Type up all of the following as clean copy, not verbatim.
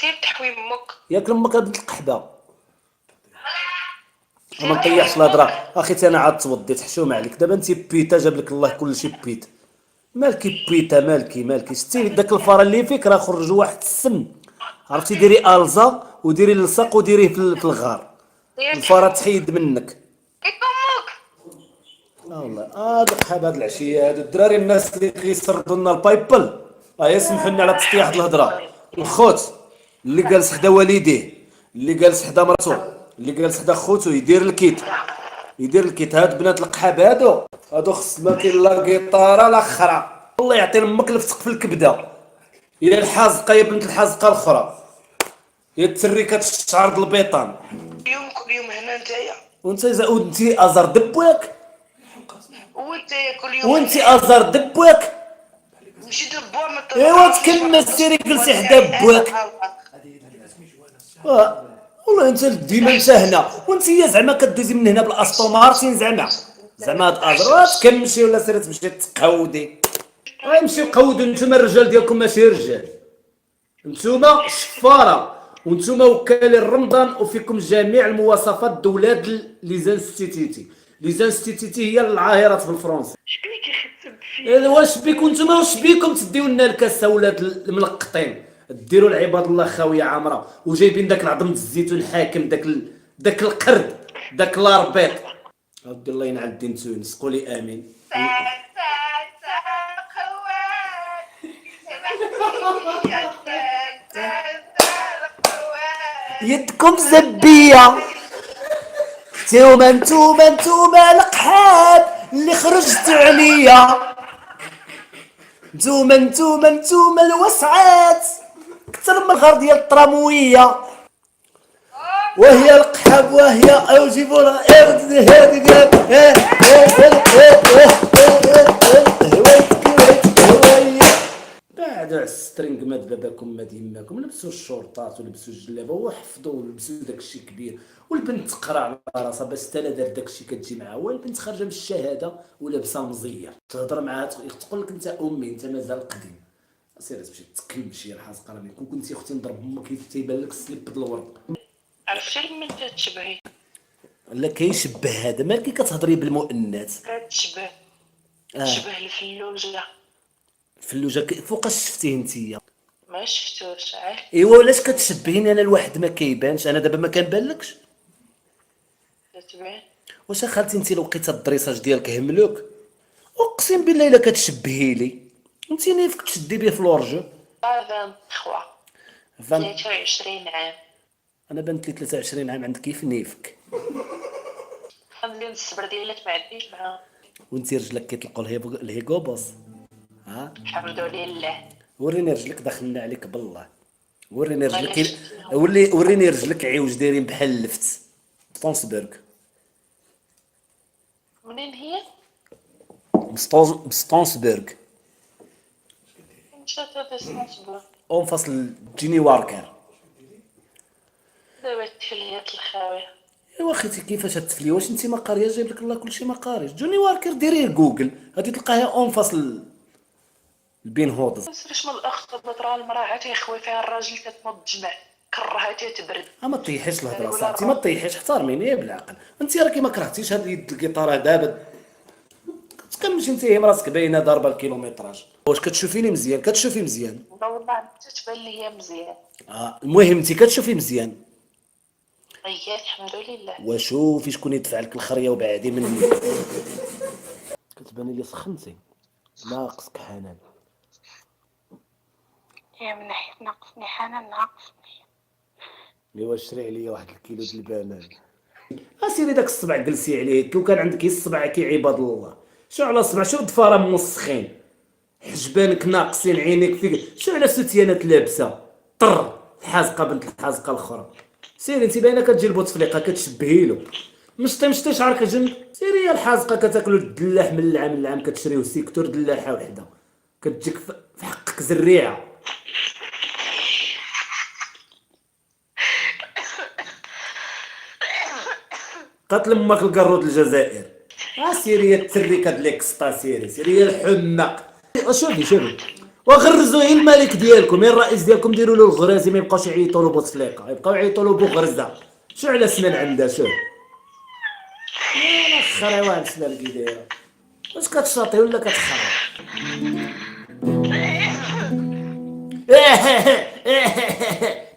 سير تحوي امك. ياك لمك هاد القحبه ما سير نطيحش تحوي الهضره. امك. اخي انا عاد توضيت حشومه عليك دابا انت بيتا جاب لك الله كلشي بيت. مالكي بيتا مالكي شتي داك الفار اللي فيك راه خرج واحد السم. عرفتي ديري الزا وديري اللصق وديريه في الغار. سير الفاره تحوي تحيد منك. امك. اه والله هاد القحاب هاد العشيه هادو الدراري الناس اللي كيسردوا لنا البايبل يسمحوا لنا على تسطيح هاد الهضره. الخوت اللي جالس حدا والديه اللي جالس حدا مرتو اللي جالس حدا خوتو يدير الكيت هاد بنات القحاب هادو خص ما كاين لا قيطاره لا خرا. الله يعطي لامك الفتق في الكبده. الى الحازقه يا بنت الحازقه الاخرى يا التري كتشعرض البيطان. كل يوم هنا نتايا. وانت ازر دبوك. وانت كل يوم وانت هنا. ازر دبوك. مشيت للبوا ما ايوا تعرفنيش ما تكمل نقدرش سيري جلسي نقول حدا لك بواك. والله انت ديما انت هنا وانت هي زعما كدوزي من هنا بالاستون مارتين زعما هاد ازرات كنمشي ولا سيري تمشي تقودي. غيمشيو قودوا نتوما الرجال ديالكم ماشي رجال. نتوما شفاره وانتوما وكالين رمضان وفيكم جميع المواصفات دولاد ليزانستيتيتي هي العاهرات بالفرنسي. شبيك يا اخي تسب فيا؟ واش بيكم نتوما واش بيكم تديو لنا الكاسه ولاد الملقطين ديروا العباد الله خاويه عامره وجايبين داك العظم الزيتون حاكم داك القرد داك الاربيط. ربي الله ينعل الدين تونس قولي امين. يدكم زبيه نتوما القحاب اللي خرجتوا عليا. نتوما الوسعات اكثر من الغار ديال الطرامويه. وهي القحاب وهي او جيبونا هادي ديال بعد على السترينغ مات باباكم مات يماكم لبسوا الشورطات ولبسوا الجلابه وحفظوا ولبسوا داكشي كبير والبنت تقرا على راسها باش حتى لا دار داكشي كتجي معاها والبنت خارجه من الشهاده ولابسه مزير تهضر معاها تقول لك انت امي انت مازال قديم. سير تمشي تكلم الحاسقه راه كون كنتي اختي نضرب امك تيبان لك السليب د الورد. عرفتي لمن تتشبهي؟ لا كيشبه هذا مالكي كتهضري بالمؤنث. كتشبه تشبه الفلوجه. فلوجه فوقاش شفتيه نتيا؟ ما شفتوش عاد. ايوا علاش كتشبهيني انا لواحد ما كيبانش انا دابا ما كنبانلكش؟ كتبان. واش خالتي انت لو لقيتي الدريساج ديالك هملوك اقسم بالله الا كتشبهي لي انت نيفك تشدي بيه في لورجو. 23 عام. انا بنت لي 23 عام عندك كيف نيفك. خلي الصبر ديالك ما عنديش معاها. وانت رجلك كيطلقوا الهيغوبوس. الحمد لله. وريني رجلك دخلنا عليك بالله. وريني رجلك وريني رجلك عوج دايرين بحال اللفت. ستونسبرغ. منين هي؟ ستونسبرغ. مشات هذا ستونسبرغ. اون فصل جيني واركر. دابا تفليات الخاويه. ايوا اختي كيفاش تفلي واش انت ما قاريه جايب لك الله كلشي ما قاريش. جوني واركر ديريه جوجل غادي تلقاها اون فصل البين هودز. واش من الاخت ترى المراه تيخوي فيها الراجل كتنوض تجمع كرهها تتبرد. ما طيحيش الهضره صاحبتي ما طيحيش احترميني بالعقل. انت راكي ما كرهتيش هاد يد القيطاره دابا كنمشي انت راسك باينه ضاربه الكيلومتراج. واش كتشوفيني مزيان كتشوفي مزيان؟ والله تتبان لي مزيان. المهم انت كتشوفي مزيان. اييه الحمد لله. وشوفي شكون يدفع لك الخريه وبعدي مني. كتباني لي سخنتي ناقصك حنان. يا من ناحيه ناقصني حنان ناقصني. ايوا شري عليا واحد الكيلو د البنان. اسيري داك الصبع جلسي عليه كون كان عندك الصبع كي عباد الله. شو على الصبع شو ضفاره موسخين حجبانك ناقصين عينيك فيك شو على ستيانات لابسه طر الحازقه بنت الحازقه الاخرى. سيري انت باينه كتجي البوتفليقه كتشبهي له مشطي شعرك جنب. سيري يا الحازقه كتاكلوا الدلاح من العام للعام كتشريو سيكتور دلاحه وحده كتجيك في حقك زريعه. قتل امك القرود الجزائر. سيري التريكه د ليكسطا سيري الحماق. شوفي وغرزوا غير الملك ديالكم، غير الرئيس ديالكم ديروا له الغرازي، ما يبقاوش يعيطوا له بوتفليقه، يبقاو يعيطوا له بوغرزه. شو على سنان عندها شوف. يا خريوان سنان كي دايره. واش كتشاطي ولا كتخرب؟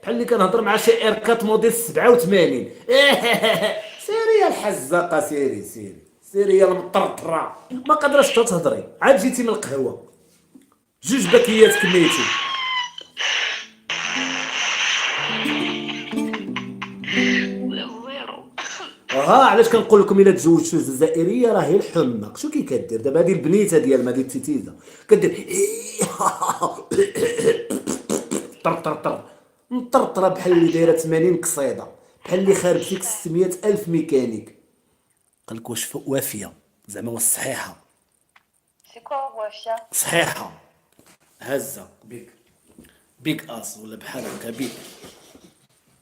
بحال اللي كنهضر مع شي اركات موديل 87. سيري يا الحزاقه، سيري يا المطرطره، ما قادره حتى تهضري، عاد جيتي من القهوه، جوج باكيات كميتي. زيرو. ها علاش كنقول لكم الا تزوجتوا جزائريه راه هي الحنق. شو كي كدير دابا هذه البنيته ديال هذه التيتيزه كدير طر مطرطره بحال اللي دايره 80 قصيده، بحال اللي خارب فيك 600 الف ميكانيك. قال لك واش وافيه زعما واش صحيحه؟ سي كوا وافيه؟ صحيحه هزه بيك اس ولا بحال هكا بيك.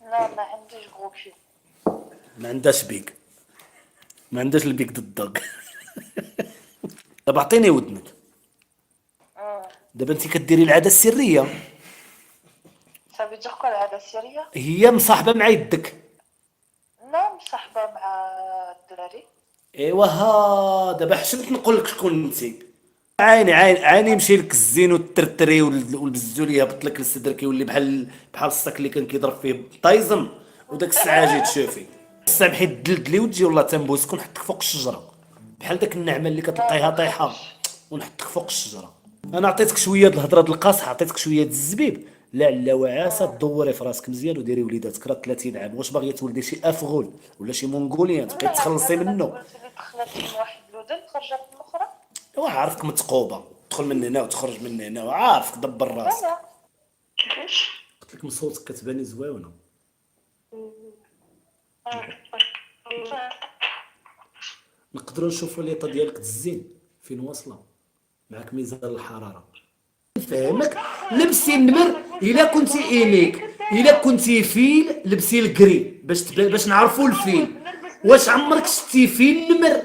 لا ما عنديش غوبشي. ما عندهاش بيك، ما عندهاش البيك ضدك. دابا عطيني ودنك. دابا انت كديري العاده السريه، صافي تحكوا العاده السريه. هي مصاحبه مع يدك. لا مصاحبه مع الدراري. ايوا ها دابا حشمت نقول لك شكون انت. عيني يمشي لك الزين والترتري والبزولي يهبط لك للصدر كيولي بحال الصك اللي كان كيضرب فيه تايزن، وداك الساعه جيت تشوفي سامحي دلدلي وتجي والله تنبوسك ونحطك فوق الشجره بحال داك النعمه اللي كتلقايها طايحه ونحطك فوق الشجره. انا عطيتك شويه د الهضره د القاصحه، عطيتك شويه د الزبيب، لا وعاسه دوري في راسك مزيان وديري وليداتك راه 30 عام. واش باغيه تولدي شي افغول ولا شي مونغوليان تبقاي تخلصي منه؟ قلت لي دخلت من واحد الودن خرجت من الاخرى. ايوا عارفك متقوبه، تدخل من هنا وتخرج من هنا وعارفك دبر راسك. لا كيفاش؟ قلت لك من صوتك كتباني زويونه. نقدروا نشوفوا ليطا ديالك الزين فين واصله معاك ميزان الحراره. نفهمك، لبسي النمر الا كنتي اينيك، الا كنتي فيل لبسي الكري باش نعرفوا الفيل. واش عمرك شفتي فيل نمر؟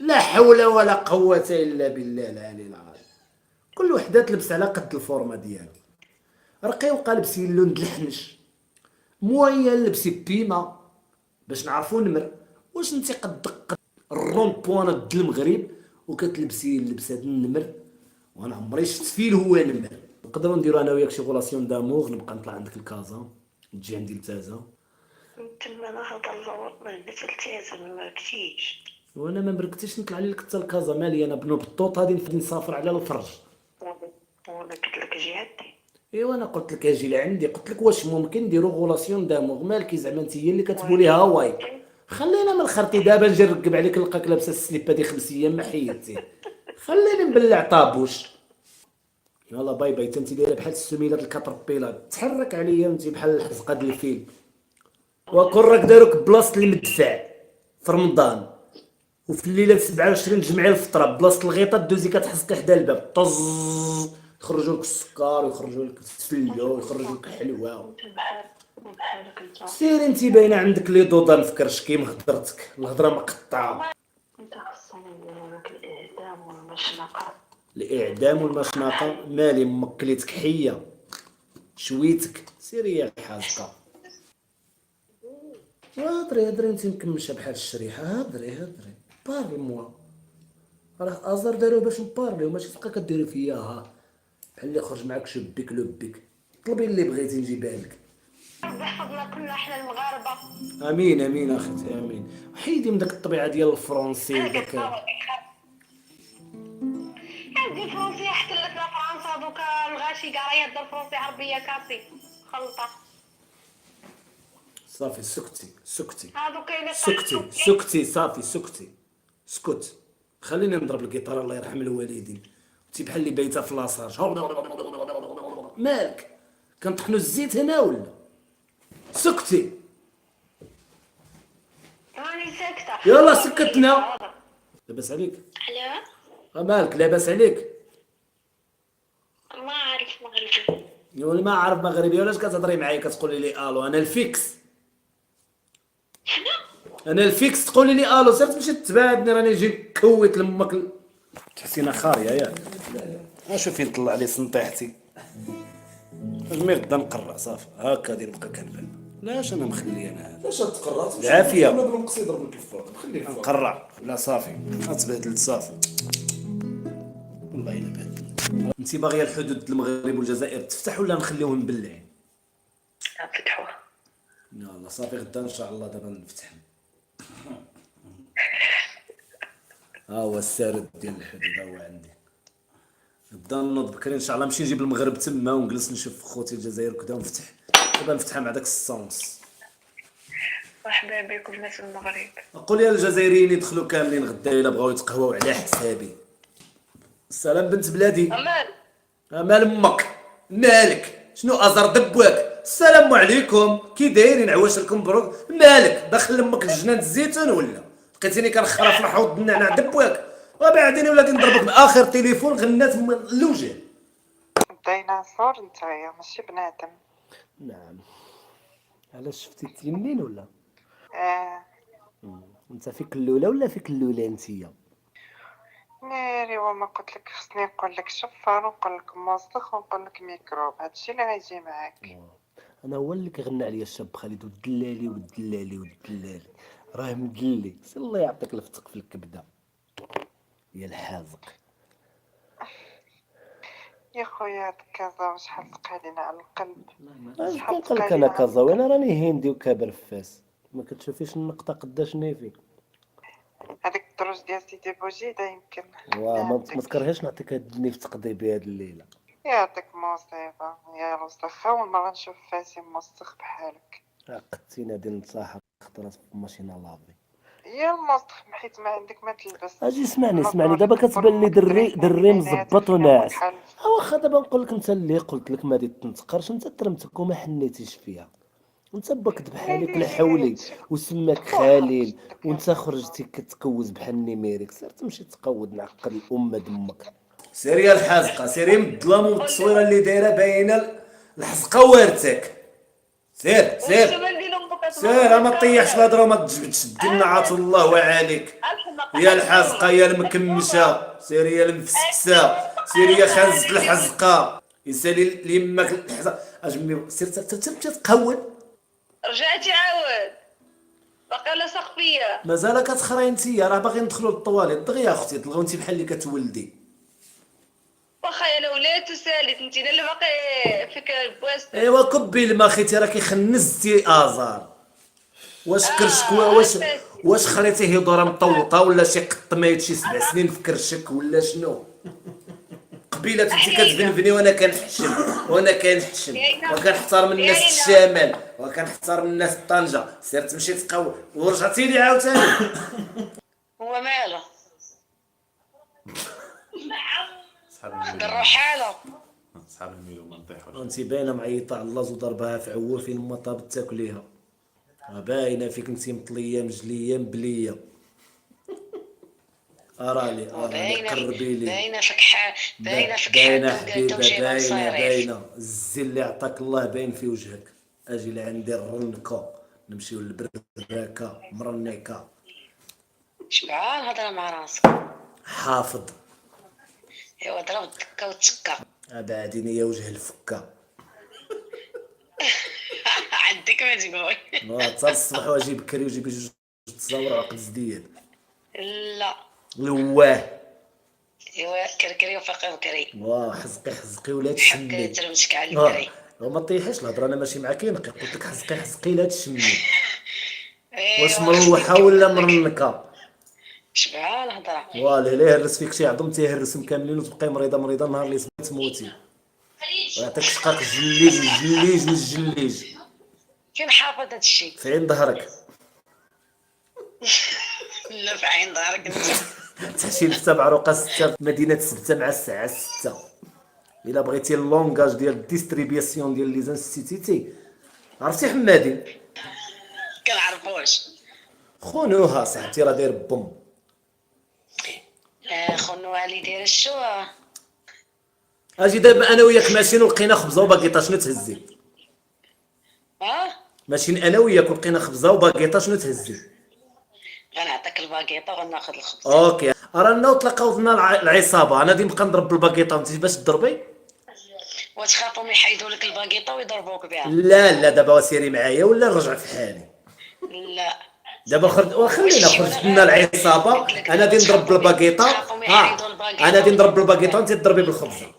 لا حول ولا قوه الا بالله العلي العظيم. كل وحده تلبس على قد الفورمه ديالها. رقيقه لبسي اللون د الحنش، مويه لبسي بيما باش نعرفوا نمر. واش انت قد الرون بوان د المغرب وكتلبسي اللبسه د النمر؟ وانا عمري شفت فيل هو نمر. نقدروا نديروا انا وياك شي غولاسيون داموغ، نبقى نطلع عندك الكازا تجي عندي لتازا. تما انا هذا اللور ما عنديش التزام ما كتيش. وانا ما مركتيش نطلع لك حتى الكازا مالي، انا بنو بالطوط غادي نسافر على الفرج. وانا قلت لك جي عندي. ايوا انا قلت لك اجي لعندي، قلت لك واش ممكن نديروا غولاسيون داموغ مالكي زعما انت هي اللي كتقولي هاواي. خلينا من الخرطي دابا نجي نركب عليك نلقاك لابسه السليبه دي 5 ايام ما حيدتي. خليني نبلع طابوش. يلا باي باي. انت دايره بحال السميله د الكاتربيلات، تحرك عليا انت بحال الحزقه ديال الفيل. وكون راك داروك بلاصه المدفع في رمضان وفي الليله 27 تجمعي الفطره بلاصه الغيطه دوزي كتحزقي حدا الباب طز، يخرجوا لك السكر ويخرجوا لك السله ويخرجوا لك الحلوه. بحالك انت. سيري انت باينه عندك لي دوضه مفكرش كيما هضرتك الهضره مقطعه. انت خصني ندير لك الاعدام والمشنقه. الاعدام والمشنقه مالي مكليتك حيه شويتك. سيري يا الحازقه. هضري انت مكمشه بحال الشريحه. هضري بارلي موا. راه ازر داروه باش نبارليو ماشي تبقى كديري فيا ها بحال اللي خرج معاك شبيك لبيك. طلبي اللي بغيتي نجيبها لك. ربي يحفظنا كلنا حنا المغاربه. امين اختي امين. حيدي من داك الطبيعه ديال الفرونسي وداك. عندي فرنسيه احتلتنا فرنسا دوكا الغاشي كاع يهضر فرنسي عربيه كاسي خلطه. صافي سكتي هادو كاينه سكتي صافي سكت. خليني نضرب الجيتار الله يرحم الوالدين. انت بحال اللي بايته في لاصاج. مالك كنطحنوا الزيت هنا ولا؟ سكتي. راني ساكته. يلا سكتنا. لاباس عليك؟ الو مالك لاباس عليك؟ ما عارف مغربي. يقول ما عارف مغربي. علاش كتهضري معايا كتقولي لي الو؟ انا الفيكس. انا الفيكس تقولي لي الو. سير تمشي تبعدني راني نجي نكوت لامك. تحسينا خاريه ياك. شوفي نطلع لي سنطيحتي. اجمي غدا نقرع صافي هكا دير بقى كنبان. لاش انا مخلي انا هذا علاش تقرات؟ العافية. ولا بالنقص يضرب لك الفوق، خليه الفوق. نقرع لا صافي غتبهدل صافي. والله الا بهدل. انت باغيه الحدود المغرب والجزائر تفتح ولا نخليوهم مبلعين؟ نفتحوها. يلا صافي غدا ان شاء الله دابا نفتح. ها هو السارد ديال الحدود ها هو عندي. غدا نوض بكري ان شاء الله نمشي نجيب المغرب تما ونجلس نشوف خوتي الجزائر وكذا ونفتح. دابا نفتحها مع داك 6:30. مرحبا بكم ناس المغرب. قول يا الجزائريين يدخلوا كاملين غدا الا بغاو يتقهواو على حسابي. السلام بنت بلادي. أمان. مال امك مالك شنو ازر دبواك. السلام عليكم كي دايرين عواش لكم مبروك. مالك داخل امك الجنان الزيتون ولا لقيتيني كنخرا في الحوض النعناع دبواك وبعدين ولاتي نضربك باخر تليفون غنات من اللوجه. الديناصور نتايا ماشي بنادم. نعم علاش شفتي تيمين ولا انت فيك اللوله ولا فيك اللوله انتيا؟ ناري وما قلت لك خصني نقول لك شفار ونقول لك موسخ ونقول لك ميكروب، هادشي اللي غيجي معاك. انا هو اللي كيغنى عليا الشاب خالد والدلالي والدلالي والدلالي راه مدلي. سي الله يعطيك الفتق في الكبده يا الحازق. يا خويا هاد كازا وشحال تقى علينا على القلب. اش كنقول لك انا كازا وانا راني هندي وكابر في فاس ما كتشوفيش النقطه قداش نيفي. هذيك الدروج ديال سيدي بوجيده يمكن. ما تكرهيش نعطيك هاد النيف تقضي بها هاد الليله. يعطيك مصيبه يا وسخه اول مره نشوف فاسي موسخ بحالك. عقدتينا ديال نصاحه خطرات في ماشينا لافي. يا الموسخ حيت ما عندك ما تلبس. اجي اسمعني دابا كتبان لي دري مزبط وناعس. واخا دابا نقول لك انت اللي قلت لك ما تنتقرش انت ترمتك وما حنيتيش فيها. انت باك بحالك لا حولي وسماك خليل وانت خرجتي كتكوز بحال النميريك. سير تمشي تقود نعقد الامه دمك. سيري الحازقه سيري من الظلام والتصويره اللي دايره باينه الحزقه وارتك. سير ما تطيحش الهضره وما تجبدش الدنيا عاط الله وعليك. يا الحزقه يا المكمشه سيري يا المفسكسه سيري يا خازت الحزقه يسالي ليماك الحزقه اجمي. سير تمشي تقود. رجعتي عاود باقي لا سقفيه مازال كتخري انتيا راه باغي ندخلوا للطواليت دغيا اختي تلغاو انت بحال اللي كتولدي. واخا انا ولات وسالت انت اللي باقي فيك البواس. ايوا كبي الماء خيتي راكي خنزتي ازار. واش كرشك واش خليتيه يدور مطوطه ولا شي قط مايت شي 7 سنين في كرشك ولا شنو؟ قبيله انت كتفنفني وانا كنحشم وكنحترم الناس الشمال وكنحترم الناس طنجه. سير تمشي تقوي ورجعتي لي عاوتاني. هو ماله الروحانه صحاب الميلو ما نطيحوش. انت باينه معيطه على اللز وضربها في عوه فين ما طابت تاكليها. باينه فيك انت مطليه مجليه مبليه. ارالي قربي لي باينه فيك باينه حبيبه باينه الزين اللي عطاك الله باين في وجهك. اجي لعندي الرنكه نمشيو للبراكه مرنكه. شبعان هضره مع راسك حافظ. ايوا ضرب دكه وتسكى. بعدين يا وجه الفكه. عندك ما تقول. حتى الصباح واجي بكري وجيب جوج تصاور عقد زديد. لا لواه ايوا كركري وفقي بكري. حزقي ولا تشمي. ترمشك على الكري. وما طيحيش الهضره انا ماشي معاك نقي قلت لك حزقي لا تشمي. واش مروحه ولا مرنكه؟ شبعان الهضره. لا يهرس فيك شي عظم تيهرسهم كاملين وتبقاي مريضه النهار اللي تموتي ويعطيك شقاق الجليج. فين حافظ هذا الشيء؟ في عين ظهرك. لا في عين ظهرك انت. تحشي لفته بعروقه 6 في مدينه سبته مع الساعه 6. الا بغيتي اللونغاج ديال الديستريبياسيون ديال ليزان سيتيتي عرفتي حمادي؟ كنعرفوش خونوها صاحبتي راه داير بوم. خونوها اللي داير الشو. اجي دابا انا وياك ماشيين ولقينا خبزه وباقيطه شنو تهزي؟ ها ماشيين انا وياك ولقينا خبزه وباقيطه شنو تهزي؟ غنعطيك الباكيطه وغناخذ الخبز. اوكي رانا تلاقاو لنا العصابه، انا غادي نبقى نضرب بالباكيطه وانت باش تضربي. وتخافوا ما يحيدوا لك الباكيطه ويضربوك بها. لا دابا سيري معايا ولا نرجع في حالي. لا دابا خلينا خرجت لنا العصابه، انا غادي نضرب بالباكيطه. انا غادي نضرب بالباكيطه وانت تضربي بالخبزه.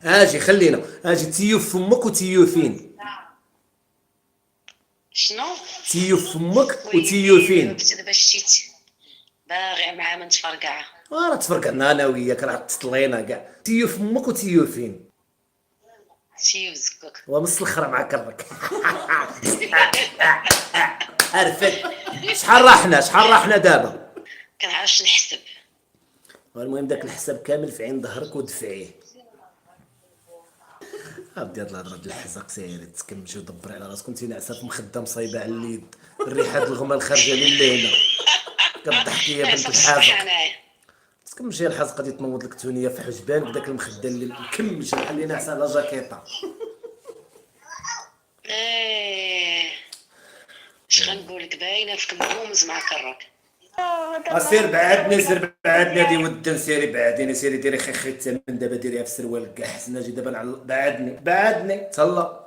اجي خلينا اجي تيوف فمك وتيوفين. شنو؟ تيوف فمك وتيوفين. دابا شتيت باغي مع من تفرقعه. راه تفرقعنا انا وياك، راه تطلينا كاع. تيوف فمك وتيوفين. تيوزكك. ومسلخره مع كرك. عرفت شحال راحنا دابا؟ كنعرفش نحسب. المهم داك الحساب كامل في عين ظهرك ودفعيه. بدي هاد الهضره ديال الحزق سيري تكمشي ودبري على راسك، كنتي ناعسه في مخده مصايبه على اليد، الريحه د الغمه الخارجه للهنا كضحكي يا بنت الحازق. تكمشي الحزقه دي تنوض لك تونيه في حجبان بداك المخده اللي مكمشه بحال اللي ناعسه على جاكيطه. اش غنقول لك باينه فيك مهومز مع كرك. سير بعدني هادي ودن، سيري بعديني، سيري ديري خيخي الثمن دابا ديريها في السروال كاع حسنا، اجي دابا بعدني تهلا.